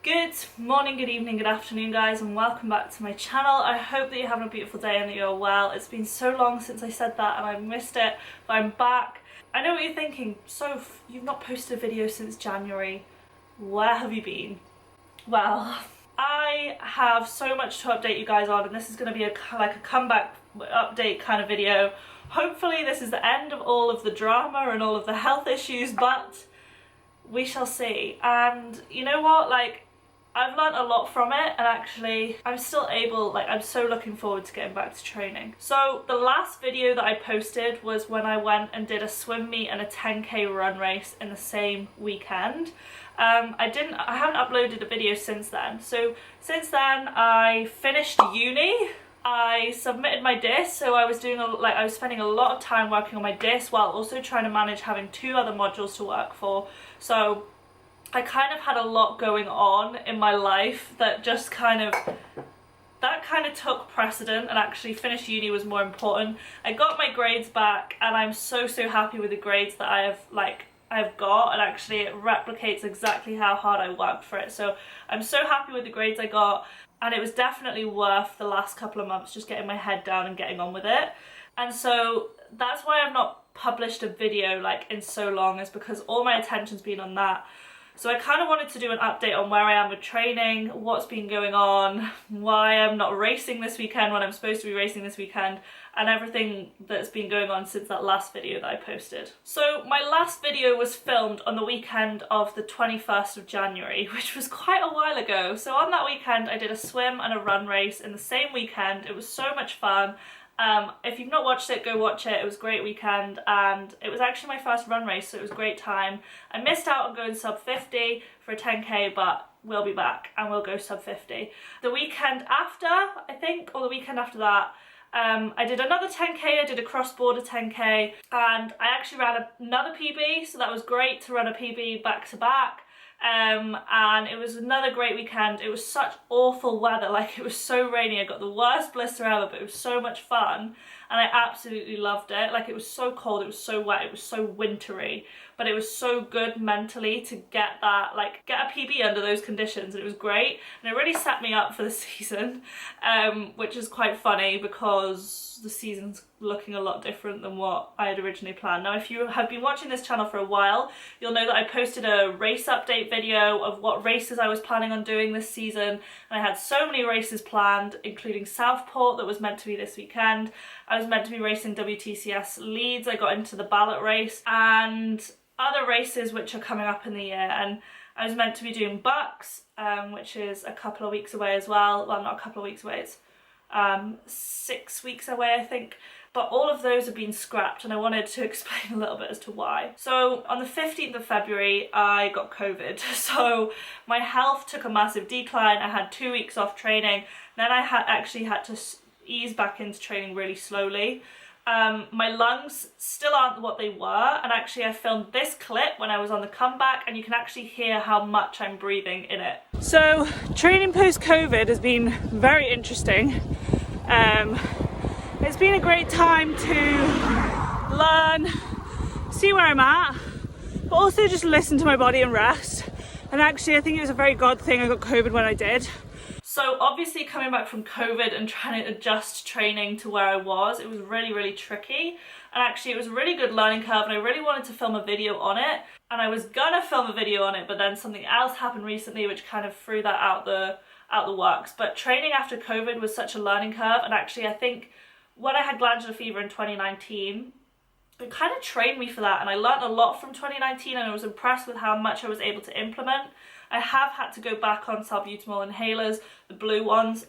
Good morning, good evening, good afternoon guys, and welcome back to my channel. I hope that you're having a beautiful day and that you're well. It's been so long since I said that and I missed it, but I'm back. I know what you're thinking, Soph, you've not posted a video since January. Where have you been? Well, I have so much to update you guys on, and this is going to be like a comeback update kind of video. Hopefully this is the end of all of the drama and all of the health issues, but we shall see. And you know what, like, I've learned a lot from it, and actually I'm still able, like, I'm so looking forward to getting back to training. So the last video that I posted was when I went and did a swim meet and a 10k run race in the same weekend. I haven't uploaded a video since then. So since then I finished uni, I submitted my DIS, so I was spending a lot of time working on my DIS while also trying to manage having 2 other modules to work for. So I kind of had a lot going on in my life that just kind of took precedent, and actually finished uni was more important. I got my grades back and I'm so happy with the grades that I've got, and actually it replicates exactly how hard I worked for it. So I'm so happy with the grades I got, and it was definitely worth the last couple of months just getting my head down and getting on with it. And so that's why I've not published a video like in so long, is because all my attention's been on that. So I kind of wanted to do an update on where I am with training, what's been going on, why I'm not racing this weekend when I'm supposed to be racing this weekend, and everything that's been going on since that last video that I posted. So my last video was filmed on the weekend of the 21st of January, which was quite a while ago. So on that weekend I did a swim and a run race in the same weekend. It was so much fun. If you've not watched it, go watch it. It was a great weekend, and it was actually my first run race, so it was a great time. I missed out on going sub 50 for a 10k, but we'll be back and we'll go sub 50. The weekend after, I think, or the weekend after that, I did another 10k, I did a cross-border 10k, and I actually ran another PB, so that was great to run a PB back to back. And it was another great weekend. It was such awful weather, like it was so rainy. I got the worst blister ever, but it was so much fun and I absolutely loved it. Like, it was so cold, it was so wet, it was so wintry, but it was so good mentally to get that, like, get a PB under those conditions, and it was great, and it really set me up for the season, which is quite funny because the season's looking a lot different than what I had originally planned. Now, if you have been watching this channel for a while, you'll know that I posted a race update video of what races I was planning on doing this season, and I had so many races planned, including Southport that was meant to be this weekend. I was meant to be racing WTCS Leeds, I got into the ballot race, and other races which are coming up in the year, and I was meant to be doing Bucks, which is a couple of weeks away as well. Well, not a couple of weeks away, it's 6 weeks away, I think. But all of those have been scrapped, and I wanted to explain a little bit as to why. So on the 15th of February, I got COVID. So my health took a massive decline. I had 2 weeks off training. Then I actually had to ease back into training really slowly. My lungs still aren't what they were, and actually I filmed this clip when I was on the comeback, and you can actually hear how much I'm breathing in it. So training post-COVID has been very interesting. It's been a great time to learn, see where I'm at, but also just listen to my body and rest. And actually I think it was a very good thing I got COVID when I did. So obviously coming back from COVID and trying to adjust training to where I was, it was really tricky. And actually it was a really good learning curve, and I really wanted to film a video on it. And I was gonna film a video on it, but then something else happened recently which kind of threw that out the works. But training after COVID was such a learning curve, and actually I think when I had glandular fever in 2019, it kind of trained me for that, and I learned a lot from 2019, and I was impressed with how much I was able to implement. I have had to go back on salbutamol inhalers, the blue ones,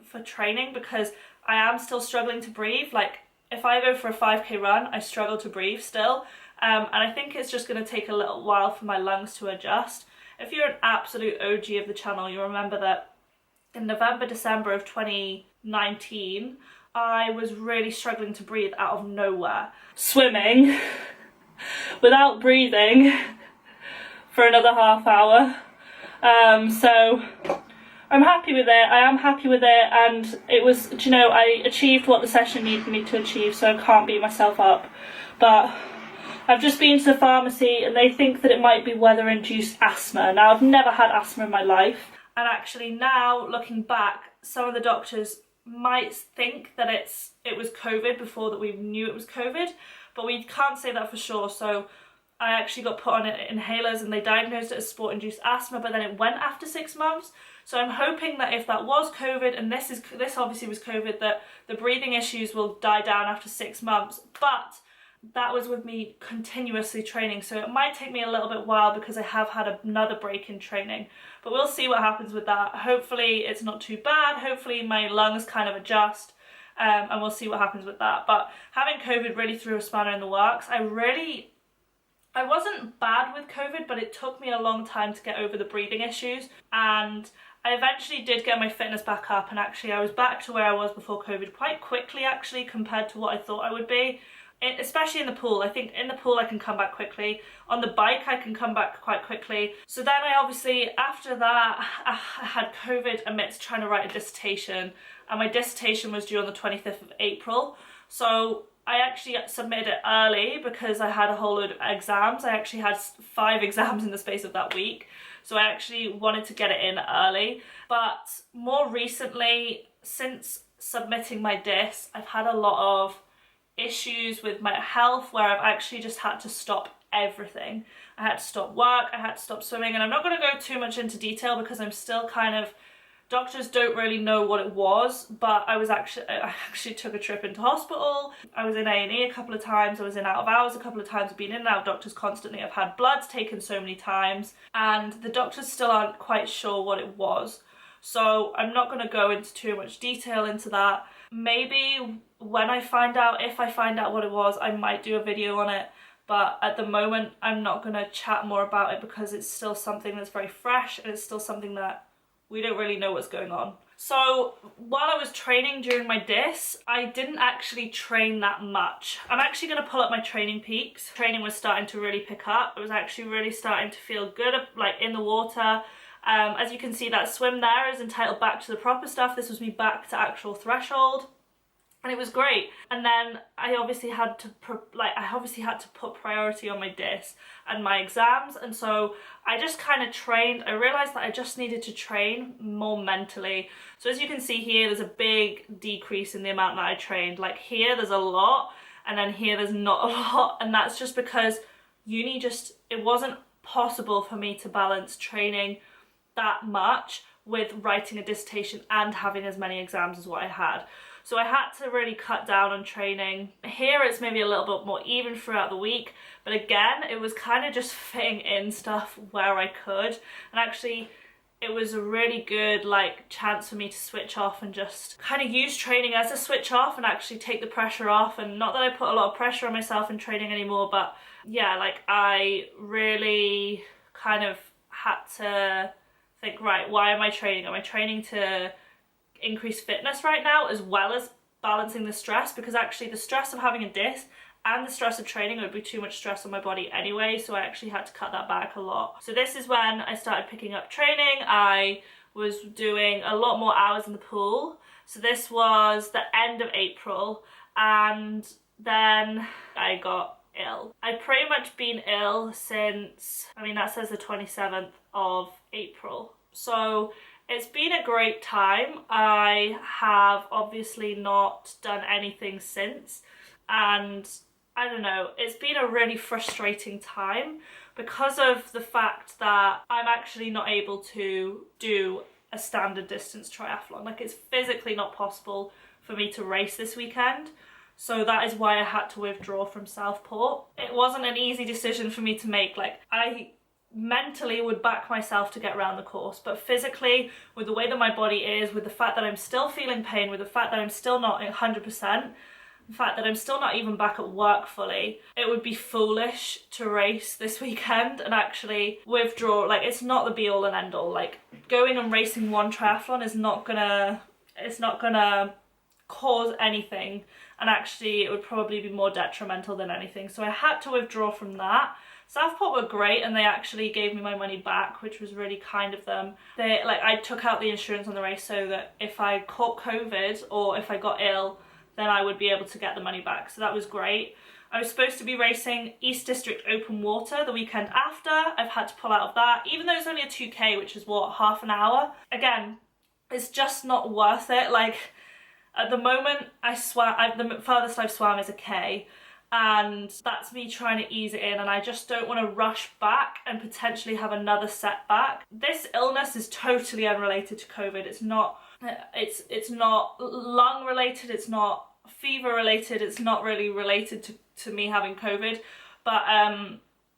for training, because I am still struggling to breathe. Like, if I go for a 5k run, I struggle to breathe still, and I think it's just going to take a little while for my lungs to adjust. If you're an absolute OG of the channel, you'll remember that in November, December of 2019, I was really struggling to breathe out of nowhere. Swimming without breathing for another half hour. So I'm happy with it. I am happy with it, and it was, you know, I achieved what the session needed me to achieve, so I can't beat myself up. But I've just been to the pharmacy and they think that it might be weather-induced asthma. Now, I've never had asthma in my life. And actually now, looking back, some of the doctors might think that it was COVID before that we knew it was COVID, but we can't say that for sure. So I actually got put on inhalers and they diagnosed it as sport-induced asthma, but then it went after 6 months. So I'm hoping that if that was COVID, and this obviously was COVID, that the breathing issues will die down after 6 months. But that was with me continuously training, so it might take me a little bit while because I have had another break in training. But we'll see what happens with that. Hopefully it's not too bad. Hopefully my lungs kind of adjust, and we'll see what happens with that. But having COVID really threw a spanner in the works. I wasn't bad with COVID, but it took me a long time to get over the breathing issues, and I eventually did get my fitness back up, and actually I was back to where I was before COVID quite quickly, actually, compared to what I thought I would be. Especially in the pool. I think in the pool I can come back quickly. On the bike I can come back quite quickly. So then I obviously, after that, I had COVID amidst trying to write a dissertation, and my dissertation was due on the 25th of April. So I actually submitted it early because I had a whole load of exams. I actually had 5 exams in the space of that week. So I actually wanted to get it in early. But more recently, since submitting my dis, I've had a lot of issues with my health where I've actually just had to stop everything. I had to stop work, I had to stop swimming, and I'm not going to go too much into detail because I'm still kind of, doctors don't really know what it was, but I actually took a trip into hospital. I was in A&E a couple of times, I was in out of hours a couple of times, I've been in and out of doctors constantly, I've had bloods taken so many times, and the doctors still aren't quite sure what it was. So I'm not going to go into too much detail into that. Maybe when I find out, if I find out what it was, I might do a video on it. But at the moment, I'm not going to chat more about it because it's still something that's very fresh, and it's still something that we don't really know what's going on. So while I was training during my dis, I didn't actually train that much. I'm actually going to pull up my training peaks. Training was starting to really pick up. It was actually really starting to feel good, like in the water. As you can see, that swim there is entitled Back to the Proper Stuff. This was me back to actual threshold, and it was great. And then I obviously had to put priority on my dis and my exams, and so I just kind of trained. I realized that I just needed to train more mentally. So as you can see here, there's a big decrease in the amount that I trained. Like here there's a lot, and then here there's not a lot, and that's just because uni it wasn't possible for me to balance training that much with writing a dissertation and having as many exams as what I had. So I had to really cut down on training. Here it's maybe a little bit more even throughout the week, but again, it was kind of just fitting in stuff where I could. And actually, it was a really good chance for me to switch off and just kind of use training as a switch off and actually take the pressure off. And not that I put a lot of pressure on myself in training anymore, but yeah, I really kind of had to think, right, why am I training? Am I training to increase fitness right now as well as balancing the stress? Because actually the stress of having a dis and the stress of training would be too much stress on my body anyway, so I actually had to cut that back a lot. So this is when I started picking up training. I was doing a lot more hours in the pool. So this was the end of April, and then I got ill. I've pretty much been ill since, that says the 27th of April. So it's been a great time. I have obviously not done anything since, and I don't know, it's been a really frustrating time because of the fact that I'm actually not able to do a standard distance triathlon. It's physically not possible for me to race this weekend. So that is why I had to withdraw from Southport. It wasn't an easy decision for me to make. I mentally would back myself to get around the course, but physically, with the way that my body is, with the fact that I'm still feeling pain, with the fact that I'm still not 100%, the fact that I'm still not even back at work fully, it would be foolish to race this weekend and actually withdraw. It's not the be all and end all. Going and racing one triathlon is not gonna cause anything, and actually it would probably be more detrimental than anything. So I had to withdraw from that. Southport were great, and they actually gave me my money back, which was really kind of them. I took out the insurance on the race so that if I caught COVID or if I got ill, then I would be able to get the money back. So that was great. I was supposed to be racing East District Open Water the weekend after. I've had to pull out of that, even though it's only a 2K, which is what, half an hour? Again, it's just not worth it. Like, at the moment, the furthest I've swam is a K, and that's me trying to ease it in, and I just don't want to rush back and potentially have another setback. This illness is totally unrelated to COVID. It's not lung related, it's not fever related, it's not really related to me having COVID, but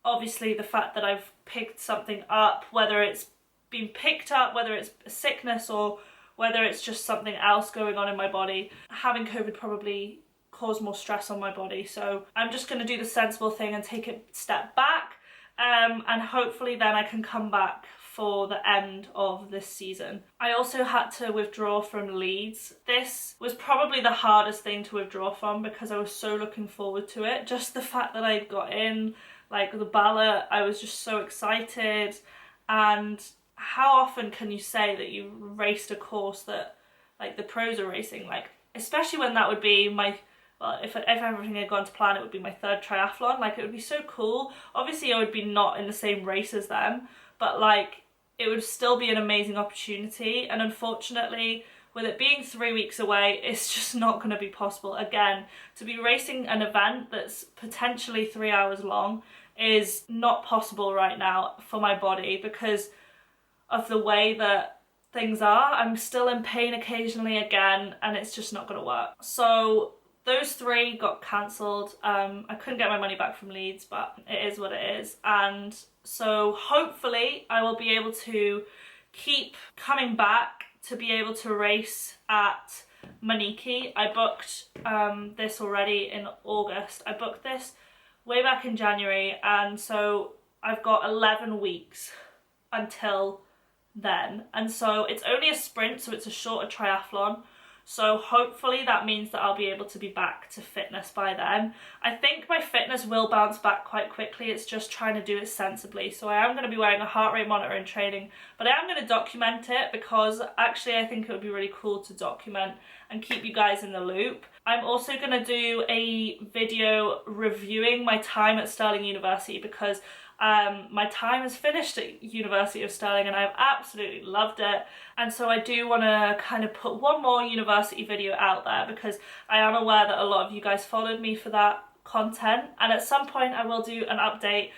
obviously the fact that I've picked something up, whether it's been picked up, whether it's a sickness or whether it's just something else going on in my body, having COVID probably caused more stress on my body. So I'm just going to do the sensible thing and take a step back, and hopefully then I can come back for the end of this season. I also had to withdraw from Leeds. This was probably the hardest thing to withdraw from because I was so looking forward to it. Just the fact that I got in, like the ballot, I was just so excited. And how often can you say that you raced a course that like the pros are racing? Like, especially when that would be my, well, if everything had gone to plan, it would be my third triathlon. Like, it would be so cool. Obviously I would be not in the same race as them, but like it would still be an amazing opportunity. And unfortunately, with it being 3 weeks away, it's just not going to be possible. Again, to be racing an event that's potentially 3 hours long is not possible right now for my body because of the way that things are. I'm still in pain occasionally again, and it's just not going to work. So those 3 got cancelled. I couldn't get my money back from Leeds, but it is what it is. And so hopefully I will be able to keep coming back to be able to race at Maniki. I booked this already in August. I booked this way back in January, and so I've got 11 weeks until then. And so it's only a sprint, so it's a shorter triathlon. So hopefully that means that I'll be able to be back to fitness by then. I think my fitness will bounce back quite quickly. It's just trying to do it sensibly. So I am going to be wearing a heart rate monitor in training, but I am going to document it because actually I think it would be really cool to document and keep you guys in the loop. I'm also going to do a video reviewing my time at Stirling University because my time is finished at University of Stirling and I've absolutely loved it, and so I do want to kind of put one more university video out there because I am aware that a lot of you guys followed me for that content, and at some point I will do an update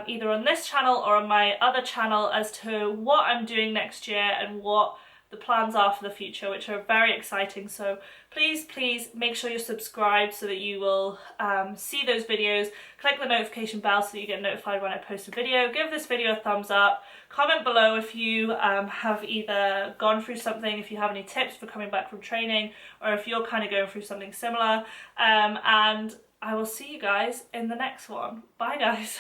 either on this channel or on my other channel as to what I'm doing next year and what the plans are for the future, which are very exciting. So please make sure you're subscribed so that you will see those videos. Click the notification bell so that you get notified when I post a video. Give this video a thumbs up. Comment below if you have either gone through something, if you have any tips for coming back from training, or if you're kind of going through something similar. And I will see you guys in the next one. Bye guys.